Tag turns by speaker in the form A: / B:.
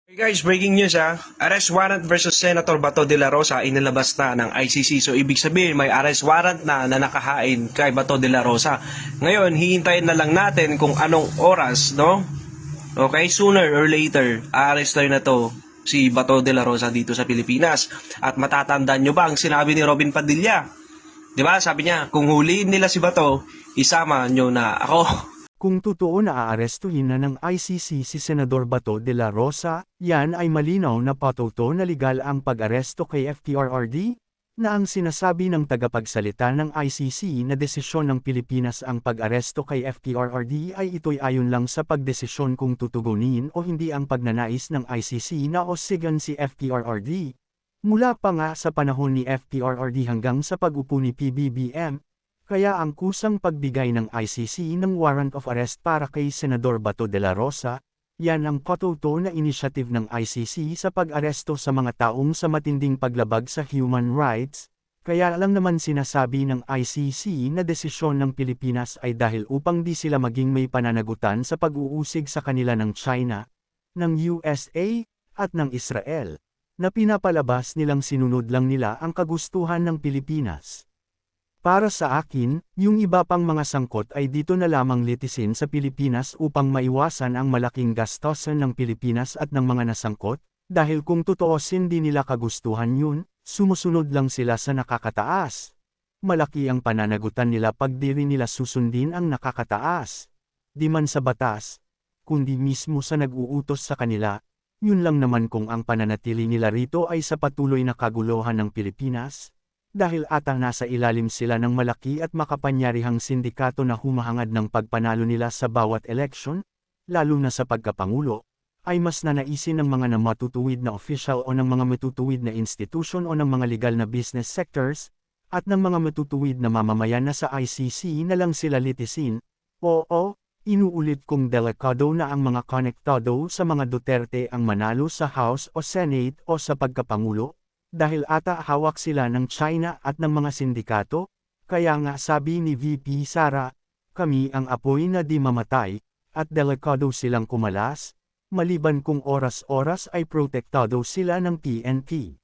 A: Hey guys, breaking news Arrest warrant versus Senator Bato de la Rosa inilabas na ng ICC. So ibig sabihin may arrest warrant na nakahain kay Bato de la Rosa. Ngayon, hihintayin na lang natin kung anong oras, no? Okay, sooner or later, a-arrestoy na to si Bato de la Rosa dito sa Pilipinas. At matatandaan nyo ba ang sinabi ni Robin Padilla? 'Di ba? Sabi niya, kung huliin nila si Bato, isama nyo na ako.
B: Kung totoo na aarestuhin na ng ICC si Senador Bato de la Rosa, yan ay malinaw na patuto na legal ang pag-aresto kay FPRRD, na ang sinasabi ng tagapagsalita ng ICC na desisyon ng Pilipinas ang pag-aresto kay FPRRD ay ito'y ayon lang sa pagdesisyon kung tutugunin o hindi ang pagnanais ng ICC na osigan si FPRRD. Mula pa nga sa panahon ni FPRRD hanggang sa pag-upo ni PBBM, kaya ang kusang pagbigay ng ICC ng warrant of arrest para kay Senador Bato de la Rosa, yan ang patuto na initiative ng ICC sa pag-aresto sa mga taong sa matinding paglabag sa human rights, kaya lang naman sinasabi ng ICC na desisyon ng Pilipinas ay dahil upang di sila maging may pananagutan sa pag-uusig sa kanila ng China, ng USA, at ng Israel, na pinapalabas nilang sinunod lang nila ang kagustuhan ng Pilipinas. Para sa akin, yung iba pang mga sangkot ay dito na lamang litisin sa Pilipinas upang maiwasan ang malaking gastosan ng Pilipinas at ng mga nasangkot, dahil kung totoosin di nila kagustuhan yun, sumusunod lang sila sa nakakataas. Malaki ang pananagutan nila pag di rin nila susundin ang nakakataas. Di man sa batas, kundi mismo sa nag-uutos sa kanila, yun lang naman kung ang pananatili nila rito ay sa patuloy na kaguluhan ng Pilipinas. Dahil ata nasa ilalim sila ng malaki at makapanyarihang sindikato na humahangad ng pagpanalo nila sa bawat eleksyon, lalo na sa pagkapangulo, ay mas nanaisin ng mga matutuwid na official o ng mga matutuwid na institution o ng mga legal na business sectors, at ng mga matutuwid na mamamayan na sa ICC na lang sila litisin. Oo, inuulit kong delikado na ang mga konektado sa mga Duterte ang manalo sa House o Senate o sa pagkapangulo. Dahil ata hawak sila ng China at ng mga sindikato, kaya nga sabi ni VP Sara, kami ang apoy na di mamatay, at delikado silang kumalas, maliban kung oras-oras ay protektado sila ng PNP.